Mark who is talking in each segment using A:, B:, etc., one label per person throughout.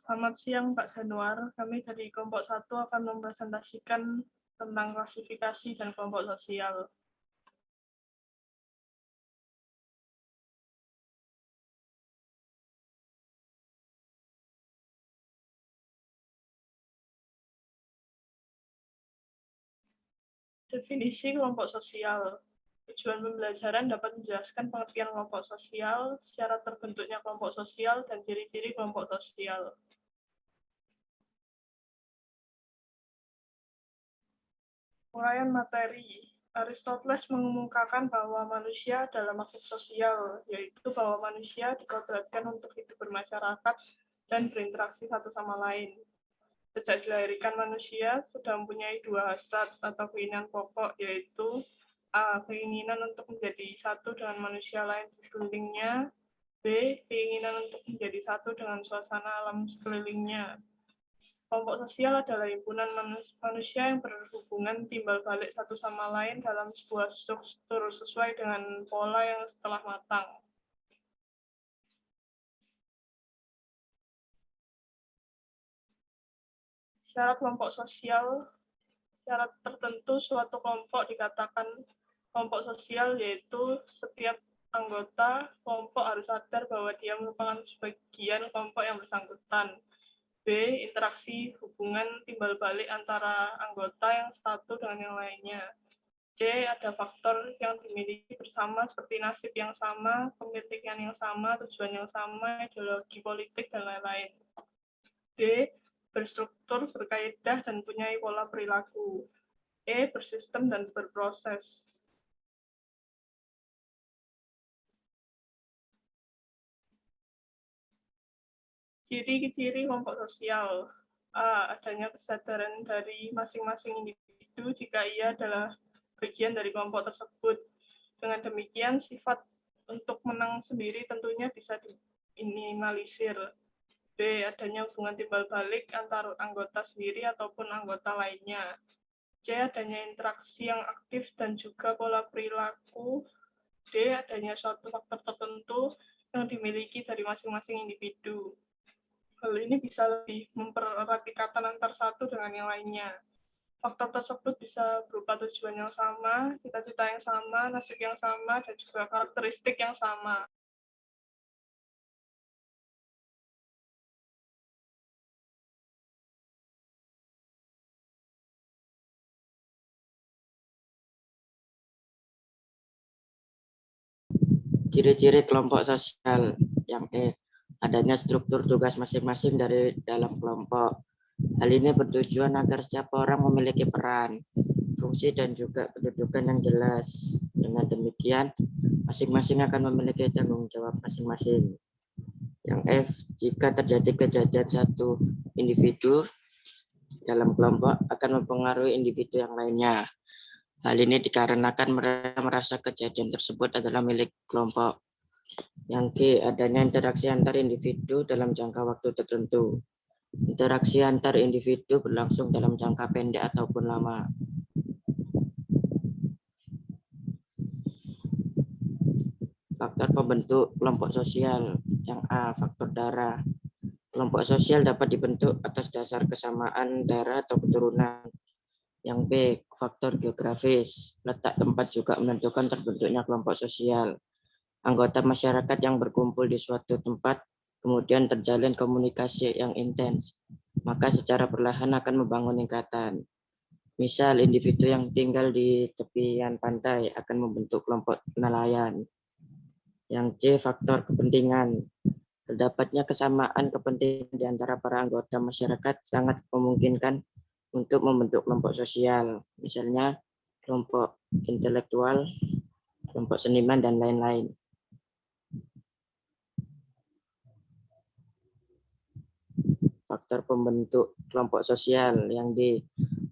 A: Selamat siang Pak Januar, kami dari kelompok 1 akan mempresentasikan tentang klasifikasi dan kelompok sosial. Definisi kelompok sosial. Tujuan pembelajaran dapat menjelaskan pengertian kelompok sosial, secara terbentuknya kelompok sosial, dan ciri-ciri kelompok sosial. Uraian materi. Aristoteles mengemukakan bahwa manusia adalah makhluk sosial, yaitu bahwa manusia dikodratkan untuk hidup bermasyarakat dan berinteraksi satu sama lain. Sejak dilahirkan manusia sudah mempunyai dua hasrat atau keinginan pokok, yaitu A. Keinginan untuk menjadi satu dengan manusia lain di sekelilingnya, B. Keinginan untuk menjadi satu dengan suasana alam sekelilingnya. Kelompok sosial adalah himpunan manusia yang berhubungan timbal balik satu sama lain dalam sebuah struktur sesuai dengan pola yang setelah matang. Syarat kelompok sosial. Syarat tertentu suatu kelompok dikatakan kelompok sosial, yaitu setiap anggota kelompok harus sadar bahwa dia merupakan sebagian kelompok yang bersangkutan. B. Interaksi hubungan timbal balik antara anggota yang satu dengan yang lainnya. C. Ada faktor yang dimiliki bersama seperti nasib yang sama, pemilikan yang sama, tujuan yang sama, ideologi politik, dan lain-lain. D. Berstruktur, berkaidah, dan punya pola perilaku. E. Bersistem dan berproses. Ciri-ciri kelompok sosial. A. Adanya kesadaran dari masing-masing individu jika ia adalah bagian dari kelompok tersebut. Dengan demikian, sifat untuk menang sendiri tentunya bisa diminimalisir. B. Adanya hubungan timbal balik antar anggota sendiri ataupun anggota lainnya. C. Adanya interaksi yang aktif dan juga pola perilaku. D. Adanya suatu faktor tertentu yang dimiliki dari masing-masing individu. Hal ini bisa lebih mempererat ikatan antar satu dengan yang lainnya. Faktor tersebut bisa berupa tujuan yang sama, cita-cita yang sama, nasib yang sama, dan juga karakteristik yang sama.
B: Ciri-ciri kelompok sosial. Yang E, adanya struktur tugas masing-masing dari dalam kelompok. Hal ini bertujuan agar setiap orang memiliki peran, fungsi, dan juga kedudukan yang jelas. Dengan demikian, masing-masing akan memiliki tanggung jawab masing-masing. Yang F, jika terjadi kejadian satu individu dalam kelompok akan mempengaruhi individu yang lainnya. Hal ini dikarenakan mereka merasa kejadian tersebut adalah milik kelompok. Yang G, adanya interaksi antar individu dalam jangka waktu tertentu. Interaksi antar individu berlangsung dalam jangka pendek ataupun lama. Faktor pembentuk kelompok sosial. Yang A, faktor darah. Kelompok sosial dapat dibentuk atas dasar kesamaan darah atau keturunan. Yang B, faktor geografis. Letak tempat juga menentukan terbentuknya kelompok sosial. Anggota masyarakat yang berkumpul di suatu tempat kemudian terjalin komunikasi yang intens, maka secara perlahan akan membangun ikatan. Misal, individu yang tinggal di tepian pantai akan membentuk kelompok nelayan. Yang C, faktor kepentingan. Terdapatnya kesamaan kepentingan di antara para anggota masyarakat sangat memungkinkan untuk membentuk kelompok sosial, misalnya kelompok intelektual, kelompok seniman, dan lain-lain. Faktor pembentuk kelompok sosial. Yang di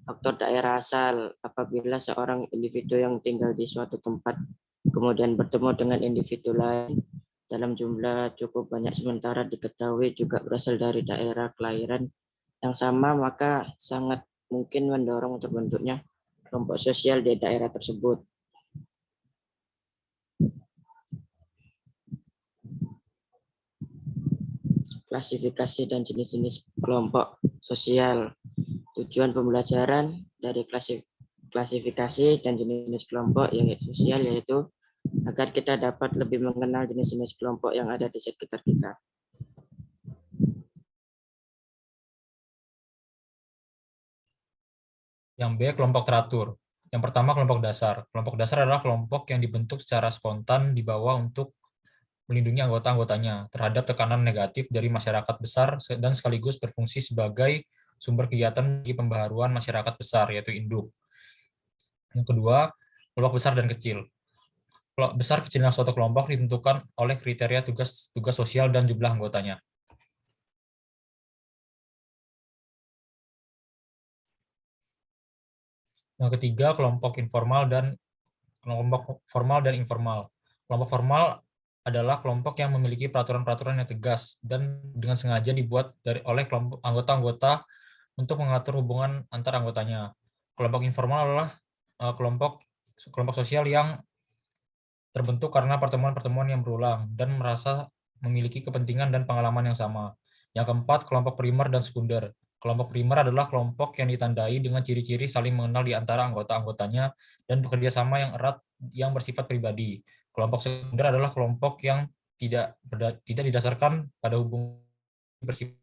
B: faktor daerah asal. Apabila seorang individu yang tinggal di suatu tempat kemudian bertemu dengan individu lain dalam jumlah cukup banyak sementara diketahui juga berasal dari daerah kelahiran yang sama, maka sangat mungkin mendorong terbentuknya kelompok sosial di daerah tersebut. klasifikasi dan jenis-jenis kelompok sosial. Tujuan pembelajaran dari klasifikasi dan jenis-jenis kelompok yang sosial yaitu agar kita dapat lebih mengenal jenis-jenis kelompok yang ada di sekitar kita.
C: Yang B, kelompok teratur. Yang pertama, kelompok dasar. Kelompok dasar adalah kelompok yang dibentuk secara spontan di bawah untuk melindungi anggota-anggotanya terhadap tekanan negatif dari masyarakat besar dan sekaligus berfungsi sebagai sumber kegiatan bagi pembaharuan masyarakat besar, yaitu induk. Yang kedua, kelompok besar dan kecil. Kelompok besar kecilnya suatu kelompok ditentukan oleh kriteria tugas sosial dan jumlah anggotanya. Yang ketiga, kelompok informal dan kelompok formal dan informal. Kelompok formal adalah kelompok yang memiliki peraturan-peraturan yang tegas dan dengan sengaja dibuat oleh kelompok anggota-anggota untuk mengatur hubungan antar anggotanya. Kelompok informal adalah kelompok sosial yang terbentuk karena pertemuan-pertemuan yang berulang dan merasa memiliki kepentingan dan pengalaman yang sama. Yang keempat, kelompok primer dan sekunder. Kelompok primer adalah kelompok yang ditandai dengan ciri-ciri saling mengenal di antara anggota-anggotanya dan bekerja sama yang erat yang bersifat pribadi. Kelompok sekunder adalah kelompok yang tidak didasarkan pada hubungan bersifat.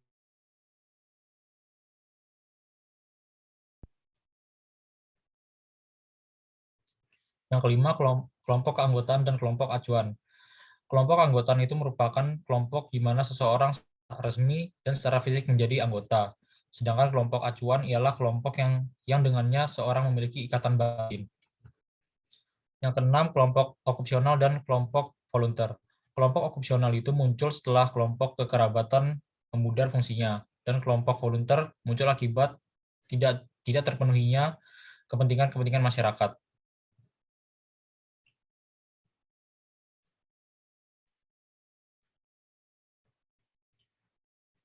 C: Yang kelima, kelompok keanggotaan dan kelompok acuan. Kelompok keanggotaan itu merupakan kelompok di mana seseorang resmi dan secara fisik menjadi anggota. Sedangkan kelompok acuan ialah kelompok yang dengannya seorang memiliki ikatan batin. Yang keenam, kelompok okupsional dan kelompok volunteer. Kelompok okupsional itu muncul setelah kelompok kekerabatan memudar fungsinya, dan kelompok volunteer muncul akibat tidak terpenuhinya kepentingan-kepentingan masyarakat.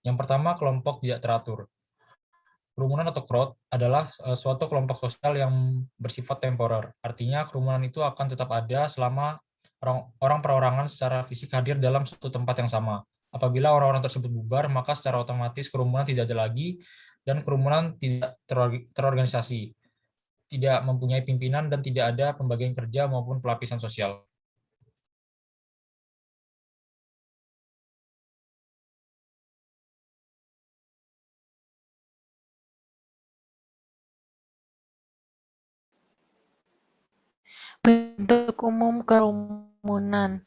C: Yang pertama, kelompok tidak teratur. Kerumunan atau crowd adalah suatu kelompok sosial yang bersifat temporer. Artinya kerumunan itu akan tetap ada selama orang perorangan secara fisik hadir dalam suatu tempat yang sama. Apabila orang-orang tersebut bubar, maka secara otomatis kerumunan tidak ada lagi dan kerumunan tidak terorganisasi, tidak mempunyai pimpinan dan tidak ada pembagian kerja maupun pelapisan sosial.
D: Bentuk umum kerumunan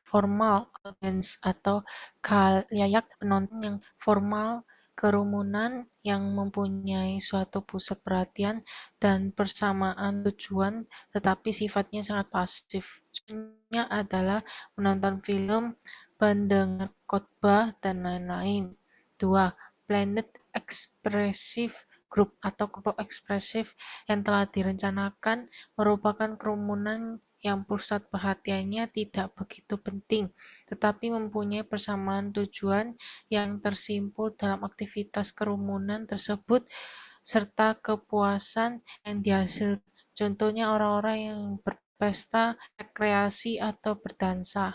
D: formal audience atau khalayak penonton yang formal, kerumunan yang mempunyai suatu pusat perhatian dan persamaan tujuan tetapi sifatnya sangat pasif. Contohnya adalah menonton film, mendengar khotbah, dan lain-lain. 2. Planned expressive group atau kelompok ekspresif yang telah direncanakan merupakan kerumunan yang pusat perhatiannya tidak begitu penting, tetapi mempunyai persamaan tujuan yang tersimpul dalam aktivitas kerumunan tersebut serta kepuasan yang dihasilkan. Contohnya orang-orang yang berpesta, rekreasi, atau berdansa.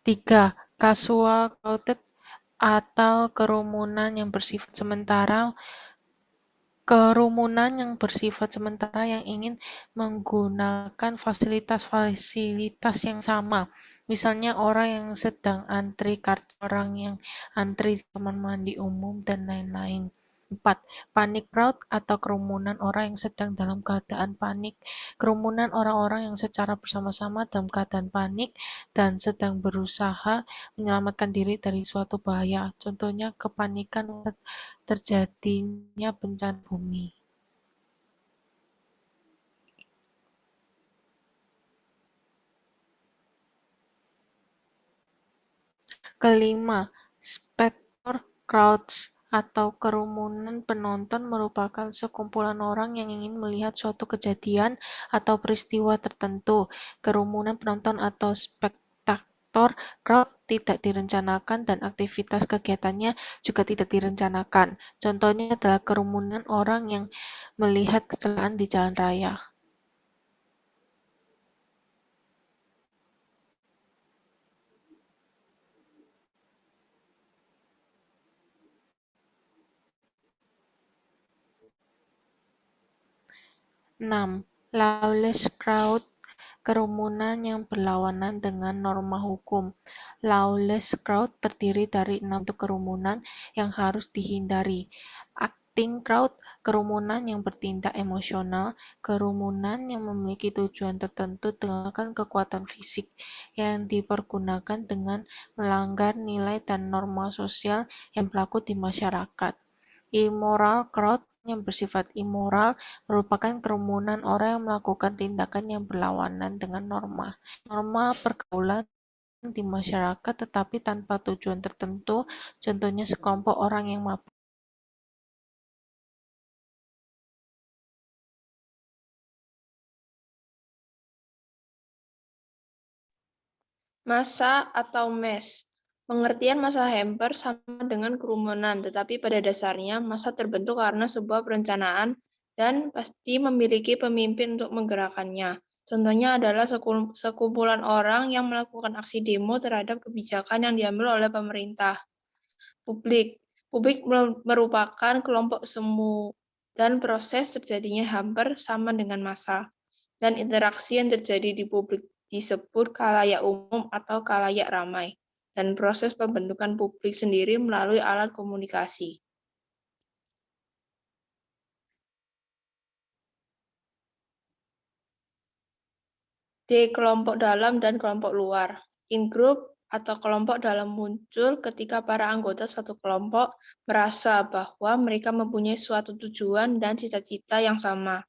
D: Tiga, casual crowded atau kerumunan yang bersifat sementara. Kerumunan yang bersifat sementara yang ingin menggunakan fasilitas-fasilitas yang sama. Misalnya orang yang sedang antri kartu, orang yang antri di kamar mandi umum, dan lain-lain. 4. Panic crowd atau kerumunan orang yang sedang dalam keadaan panik. Kerumunan orang-orang yang secara bersama-sama dalam keadaan panik dan sedang berusaha menyelamatkan diri dari suatu bahaya. Contohnya kepanikan terjadinya bencana bumi. Kelima, spectator crowds atau kerumunan penonton merupakan sekumpulan orang yang ingin melihat suatu kejadian atau peristiwa tertentu. Kerumunan penonton atau faktor crowd tidak direncanakan dan aktivitas kegiatannya juga tidak direncanakan. Contohnya adalah kerumunan orang yang melihat kecelakaan di jalan raya. Enam, lawless crowd, kerumunan yang berlawanan dengan norma hukum. Lawless crowd terdiri dari 6 kerumunan yang harus dihindari. Acting crowd, kerumunan yang bertindak emosional, kerumunan yang memiliki tujuan tertentu dengan kekuatan fisik yang dipergunakan dengan melanggar nilai dan norma sosial yang berlaku di masyarakat. Immoral crowd yang bersifat immoral merupakan kerumunan orang yang melakukan tindakan yang berlawanan dengan norma pergaulan di masyarakat tetapi tanpa tujuan tertentu, contohnya sekelompok orang yang mabuk.
E: Massa atau mass. Pengertian massa hamper sama dengan kerumunan, tetapi pada dasarnya massa terbentuk karena sebuah perencanaan dan pasti memiliki pemimpin untuk menggerakkannya. Contohnya adalah sekumpulan orang yang melakukan aksi demo terhadap kebijakan yang diambil oleh pemerintah. Publik merupakan kelompok semu dan proses terjadinya hamper sama dengan massa. Dan interaksi yang terjadi di publik disebut khalayak umum atau khalayak ramai. Dan proses pembentukan publik sendiri melalui alat komunikasi. D. Kelompok dalam dan kelompok luar. In-group atau kelompok dalam muncul ketika para anggota satu kelompok merasa bahwa mereka mempunyai suatu tujuan dan cita-cita yang sama.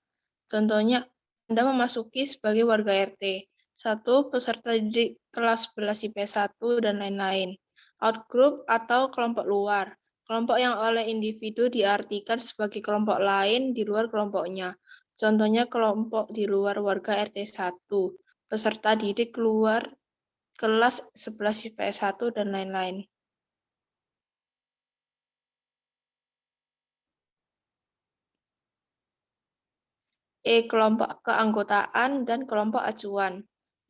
E: Contohnya, Anda memasuki sebagai warga RT, satu peserta didik kelas 11 IPS 1, dan lain-lain. Outgroup atau kelompok luar. Kelompok yang oleh individu diartikan sebagai kelompok lain di luar kelompoknya. Contohnya kelompok di luar warga RT 1, peserta didik keluar kelas 11 IPS 1, dan lain-lain. E. Kelompok keanggotaan dan kelompok acuan.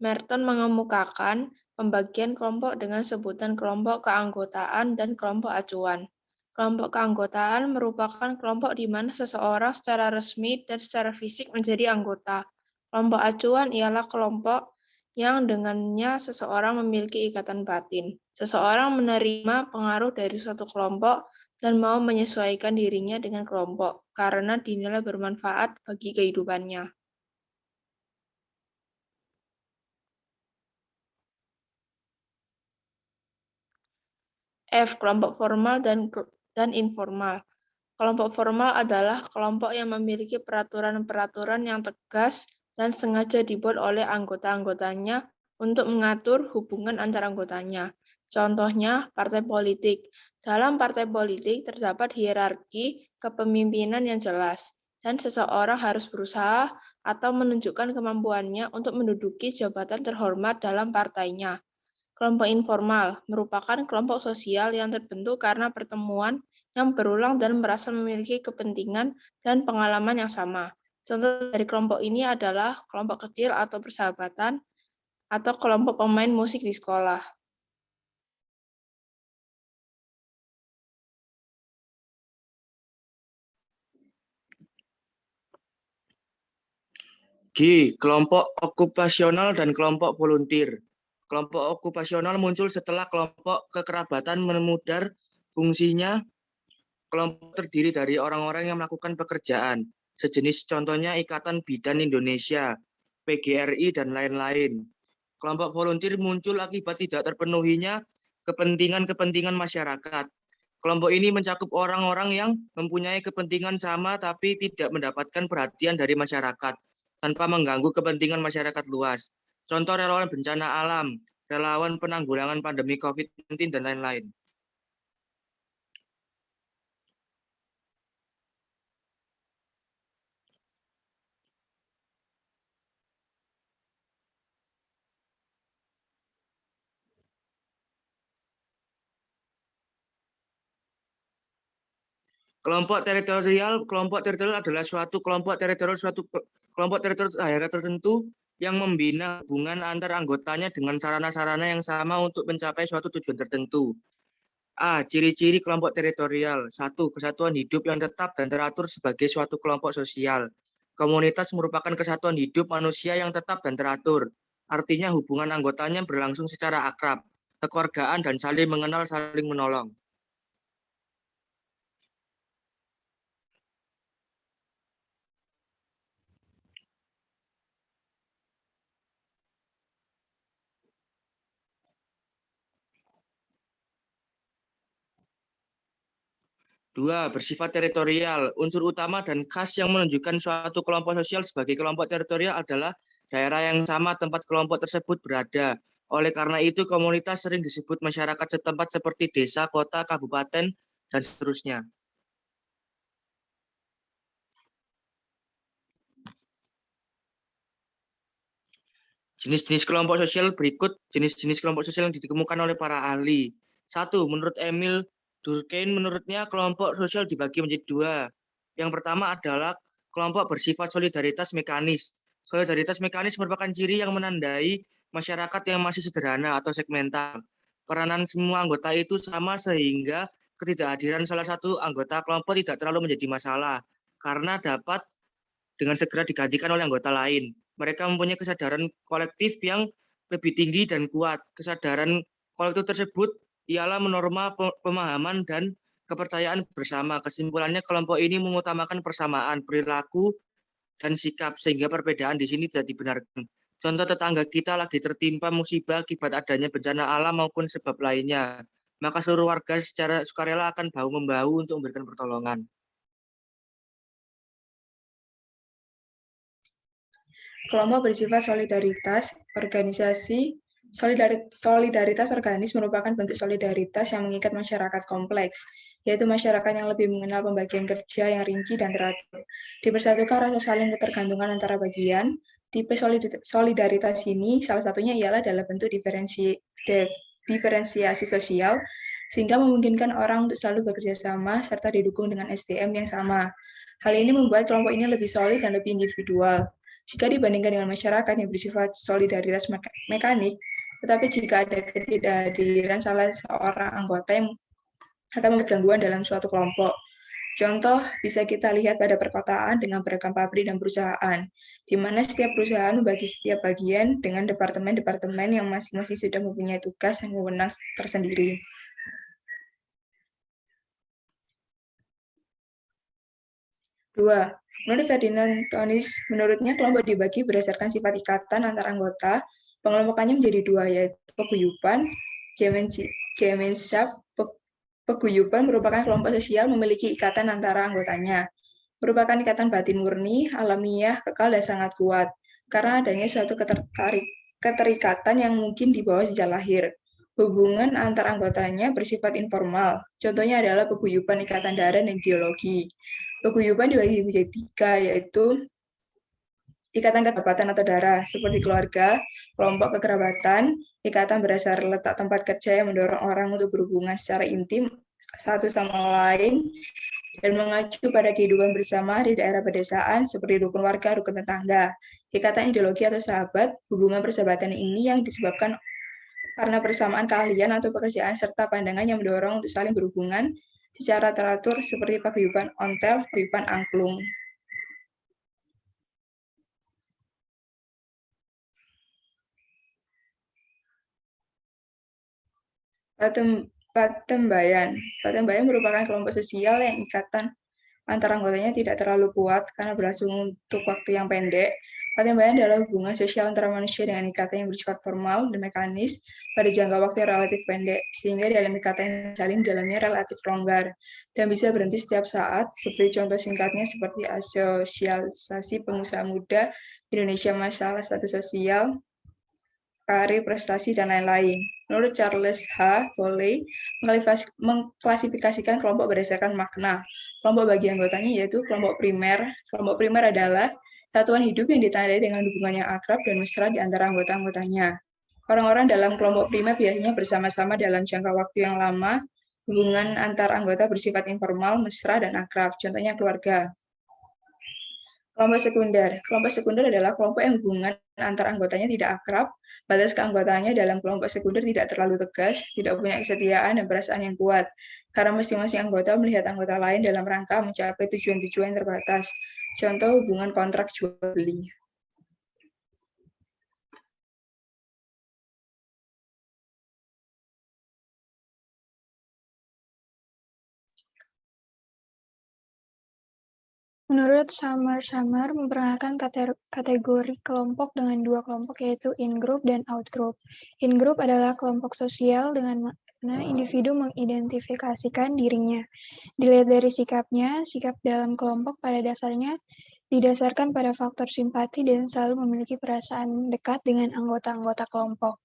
E: Merton mengemukakan pembagian kelompok dengan sebutan kelompok keanggotaan dan kelompok acuan. Kelompok keanggotaan merupakan kelompok di mana seseorang secara resmi dan secara fisik menjadi anggota. Kelompok acuan ialah kelompok yang dengannya seseorang memiliki ikatan batin. Seseorang menerima pengaruh dari suatu kelompok dan mau menyesuaikan dirinya dengan kelompok karena dinilai bermanfaat bagi kehidupannya. F. Kelompok formal dan informal. Kelompok formal adalah kelompok yang memiliki peraturan-peraturan yang tegas dan sengaja dibuat oleh anggota-anggotanya untuk mengatur hubungan antar anggotanya. Contohnya, partai politik. Dalam partai politik terdapat hierarki kepemimpinan yang jelas, dan seseorang harus berusaha atau menunjukkan kemampuannya untuk menduduki jabatan terhormat dalam partainya. Kelompok informal merupakan kelompok sosial yang terbentuk karena pertemuan yang berulang dan merasa memiliki kepentingan dan pengalaman yang sama. Contoh dari kelompok ini adalah kelompok kecil atau persahabatan, atau kelompok pemain musik di sekolah.
B: G. Kelompok okupasional dan kelompok volunteer. Kelompok okupasional muncul setelah kelompok kekerabatan memudar fungsinya. Kelompok terdiri dari orang-orang yang melakukan pekerjaan, sejenis contohnya Ikatan Bidan Indonesia, PGRI, dan lain-lain. Kelompok volunteer muncul akibat tidak terpenuhinya kepentingan-kepentingan masyarakat. Kelompok ini mencakup orang-orang yang mempunyai kepentingan sama tapi tidak mendapatkan perhatian dari masyarakat tanpa mengganggu kepentingan masyarakat luas. Contoh relawan bencana alam, relawan penanggulangan pandemi COVID-19, dan lain-lain.
F: Kelompok teritorial adalah suatu kelompok teritorial daerah tertentu yang membina hubungan antar anggotanya dengan sarana-sarana yang sama untuk mencapai suatu tujuan tertentu. A. Ciri-ciri kelompok teritorial. 1. Kesatuan hidup yang tetap dan teratur sebagai suatu kelompok sosial. Komunitas merupakan kesatuan hidup manusia yang tetap dan teratur. Artinya hubungan anggotanya berlangsung secara akrab, kekeluargaan, dan saling mengenal, saling menolong. Dua, bersifat teritorial. Unsur utama dan khas yang menunjukkan suatu kelompok sosial sebagai kelompok teritorial adalah daerah yang sama tempat kelompok tersebut berada. Oleh karena itu, komunitas sering disebut masyarakat setempat seperti desa, kota, kabupaten, dan seterusnya. Jenis-jenis kelompok sosial berikut jenis-jenis kelompok sosial yang ditemukan oleh para ahli. 1. Menurut Emil Durkheim, menurutnya kelompok sosial dibagi menjadi dua. Yang pertama adalah kelompok bersifat solidaritas mekanis. Solidaritas mekanis merupakan ciri yang menandai masyarakat yang masih sederhana atau segmental. Peranan semua anggota itu sama sehingga ketidakhadiran salah satu anggota kelompok tidak terlalu menjadi masalah karena dapat dengan segera digantikan oleh anggota lain. Mereka mempunyai kesadaran kolektif yang lebih tinggi dan kuat. Kesadaran kolektif tersebut ialah menorma pemahaman dan kepercayaan bersama. Kesimpulannya, kelompok ini mengutamakan persamaan perilaku dan sikap, sehingga perbedaan di sini tidak dibenarkan. Contoh, tetangga kita lagi tertimpa musibah akibat adanya bencana alam maupun sebab lainnya. Maka seluruh warga secara sukarela akan bahu-membahu untuk memberikan pertolongan.
E: Kelompok bersifat solidaritas organisasi. Solidaritas organis merupakan bentuk solidaritas yang mengikat masyarakat kompleks, yaitu masyarakat yang lebih mengenal pembagian kerja yang rinci dan teratur. Dipersatukan rasa saling ketergantungan antara bagian. Tipe solidaritas ini salah satunya ialah dalam bentuk diferensiasi sosial, sehingga memungkinkan orang untuk selalu bekerja sama serta didukung dengan SDM yang sama. Hal ini membuat kelompok ini lebih solid dan lebih individual jika dibandingkan dengan masyarakat yang bersifat solidaritas mekanik. Tetapi jika ada ketidakhadiran salah seorang anggota yang akan membuat gangguan dalam suatu kelompok. Contoh bisa kita lihat pada perkotaan dengan beragam pabrik dan perusahaan, di mana setiap perusahaan membagi setiap bagian dengan departemen-departemen yang masing-masing sudah mempunyai tugas dan wewenang tersendiri. Dua, menurut Ferdinand Tonis, menurutnya kelompok dibagi berdasarkan sifat ikatan antar anggota. Pengelompokannya menjadi dua, yaitu paguyuban, Gemeinschaft. Paguyuban merupakan kelompok sosial memiliki ikatan antara anggotanya. Merupakan ikatan batin murni, alamiah, kekal, dan sangat kuat, karena adanya suatu keterikatan yang mungkin dibawa sejak lahir. Hubungan antar anggotanya bersifat informal. Contohnya adalah paguyuban ikatan darah dan geologi. Paguyuban dibagi menjadi tiga, yaitu ikatan kekerabatan atau darah, seperti keluarga, kelompok kekerabatan, ikatan berdasar letak tempat kerja yang mendorong orang untuk berhubungan secara intim satu sama lain, dan mengacu pada kehidupan bersama di daerah pedesaan, seperti rukun warga, rukun tetangga. Ikatan ideologi atau sahabat, hubungan persahabatan ini yang disebabkan karena persamaan keahlian atau pekerjaan serta pandangan yang mendorong untuk saling berhubungan secara teratur seperti paguyuban ontel, paguyuban angklung. Patembayan. Patembayan merupakan kelompok sosial yang ikatan antara anggotanya tidak terlalu kuat karena berlangsung untuk waktu yang pendek. Patembayan adalah hubungan sosial antara manusia dengan ikatan yang bersifat formal dan mekanis pada jangka waktu yang relatif pendek, sehingga dalam ikatan yang saling dalamnya relatif longgar dan bisa berhenti setiap saat, seperti contoh singkatnya seperti asosialisasi pengusaha muda Indonesia, masalah status sosial, karir, prestasi, dan lain-lain. Menurut Charles H. Foley, mengklasifikasikan kelompok berdasarkan makna. Kelompok bagi anggotanya yaitu kelompok primer. Kelompok primer adalah satuan hidup yang ditandai dengan hubungan yang akrab dan mesra di antara anggota-anggotanya. Orang-orang dalam kelompok primer biasanya bersama-sama dalam jangka waktu yang lama
G: Hubungan antar anggota bersifat informal, mesra, dan akrab. Contohnya keluarga. Kelompok sekunder. Kelompok sekunder adalah kelompok yang hubungan antar anggotanya tidak akrab, batas keanggotaannya dalam kelompok sekunder tidak terlalu tegas, tidak punya kesetiaan dan perasaan yang kuat, karena masing-masing anggota melihat anggota lain dalam rangka mencapai tujuan-tujuan terbatas. Contoh hubungan kontrak jual-beli.
H: Menurut Summer memperkenalkan kategori kelompok dengan dua kelompok, yaitu in-group dan out-group. In-group adalah kelompok sosial dengan mana individu mengidentifikasikan dirinya. Dilihat dari sikapnya, sikap dalam kelompok pada dasarnya didasarkan pada faktor simpati dan selalu memiliki perasaan dekat dengan anggota-anggota kelompok.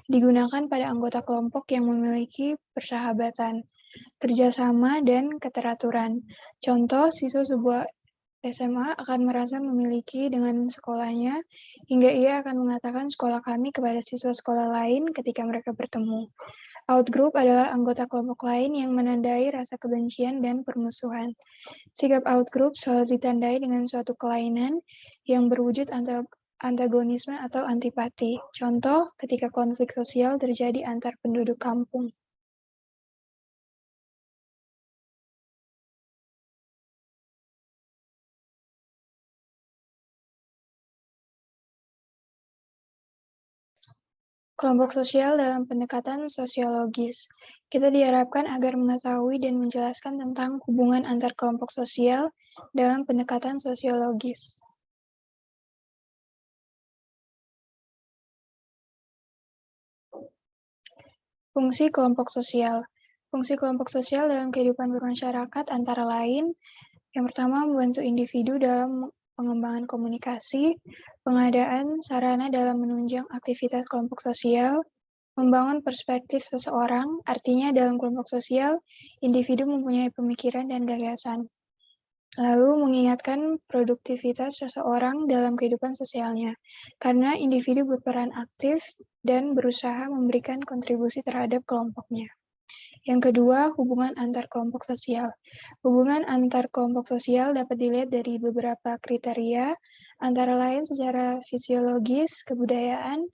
H: Digunakan pada anggota kelompok yang memiliki persahabatan, kerjasama, dan keteraturan. Contoh, siswa sebuah SMA akan merasa memiliki dengan sekolahnya, hingga ia akan mengatakan sekolah kami kepada siswa sekolah lain ketika mereka bertemu. Outgroup adalah anggota kelompok lain yang menandai rasa kebencian dan permusuhan. Sikap outgroup selalu ditandai dengan suatu kelainan yang berwujud antagonisme atau antipati. Contoh, ketika konflik sosial terjadi antar penduduk kampung. Kelompok sosial dalam pendekatan sosiologis. Kita diharapkan agar mengetahui dan menjelaskan tentang hubungan antar kelompok sosial dalam pendekatan sosiologis. Fungsi kelompok sosial. Fungsi kelompok sosial dalam kehidupan bermasyarakat antara lain, yang pertama membantu individu dalam pengembangan komunikasi, pengadaan sarana dalam menunjang aktivitas kelompok sosial, membangun perspektif seseorang, artinya dalam kelompok sosial, individu mempunyai pemikiran dan gagasan. Lalu mengingatkan produktivitas seseorang dalam kehidupan sosialnya, karena individu berperan aktif dan berusaha memberikan kontribusi terhadap kelompoknya. Yang kedua, hubungan antar kelompok sosial. Hubungan antar kelompok sosial dapat dilihat dari beberapa kriteria, antara lain secara fisiologis, kebudayaan,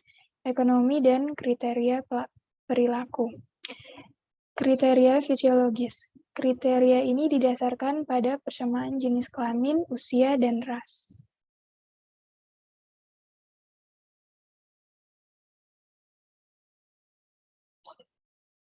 H: ekonomi, dan kriteria perilaku. Kriteria fisiologis. Kriteria ini didasarkan pada persamaan jenis kelamin, usia, dan ras.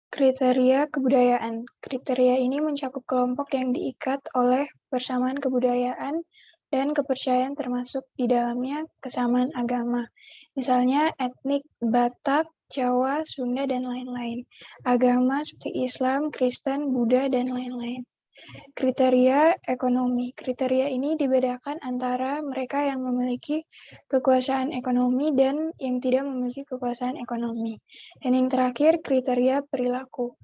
H: Kriteria kebudayaan. Kriteria ini mencakup kelompok yang diikat oleh persamaan kebudayaan dan kepercayaan, termasuk di dalamnya kesamaan agama. Misalnya etnik Batak, Jawa, Sunda, dan lain-lain. Agama seperti Islam, Kristen, Buddha, dan lain-lain. Kriteria ekonomi. Kriteria ini dibedakan antara mereka yang memiliki kekuasaan ekonomi dan yang tidak memiliki kekuasaan ekonomi. Dan yang terakhir, kriteria perilaku.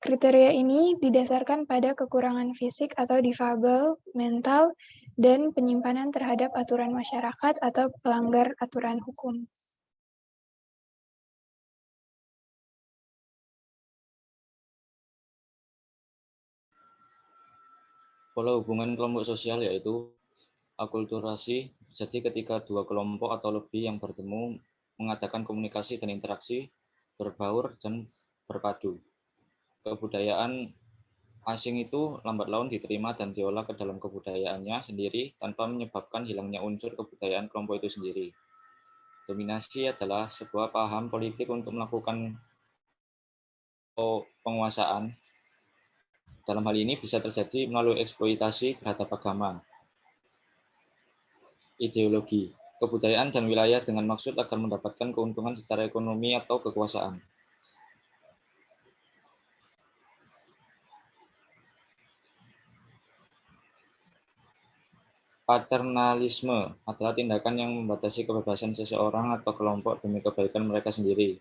H: Kriteria ini didasarkan pada kekurangan fisik atau difabel, mental, dan penyimpanan terhadap aturan masyarakat atau pelanggar aturan hukum.
I: Pola hubungan kelompok sosial yaitu akulturasi terjadi ketika dua kelompok atau lebih yang bertemu mengadakan komunikasi dan interaksi, berbaur dan berpadu. Kebudayaan asing itu lambat laun diterima dan diolah ke dalam kebudayaannya sendiri tanpa menyebabkan hilangnya unsur kebudayaan kelompok itu sendiri. Dominasi adalah sebuah paham politik untuk melakukan penguasaan. Dalam hal ini bisa terjadi melalui eksploitasi terhadap agama, ideologi, kebudayaan, dan wilayah dengan maksud agar mendapatkan keuntungan secara ekonomi atau kekuasaan. Paternalisme adalah tindakan yang membatasi kebebasan seseorang atau kelompok demi kebaikan mereka sendiri.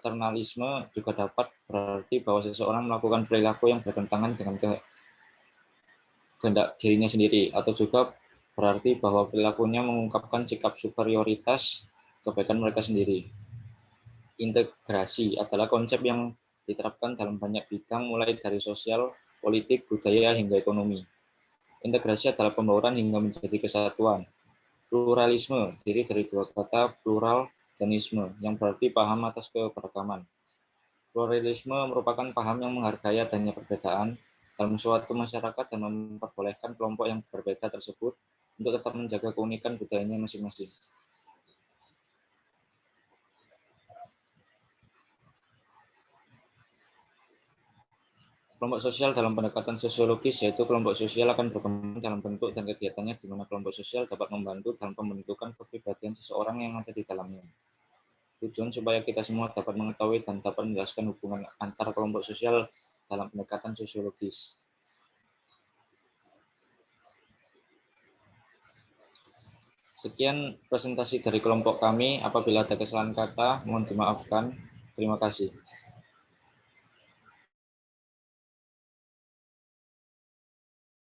I: Paternalisme juga dapat berarti bahwa seseorang melakukan perilaku yang bertentangan dengan kehendak dirinya sendiri, atau juga berarti bahwa perilakunya mengungkapkan sikap superioritas kebaikan mereka sendiri. Integrasi adalah konsep yang diterapkan dalam banyak bidang mulai dari sosial, politik, budaya, hingga ekonomi. Integrasi adalah pembauran hingga menjadi kesatuan. Pluralisme terdiri dari dua kata plural dan isme, yang berarti paham atas keberagaman. Pluralisme merupakan paham yang menghargai adanya perbedaan dalam suatu masyarakat dan memperbolehkan kelompok yang berbeda tersebut untuk tetap menjaga keunikan budayanya masing-masing. Kelompok sosial dalam pendekatan sosiologis yaitu kelompok sosial akan berkembang dalam bentuk dan kegiatannya di mana kelompok sosial dapat membantu dalam pembentukan kepribadian seseorang yang ada di dalamnya. Tujuan supaya kita semua dapat mengetahui dan dapat menjelaskan hubungan antar kelompok sosial dalam pendekatan sosiologis. Sekian presentasi dari kelompok kami. Apabila ada kesalahan kata, mohon dimaafkan. Terima kasih.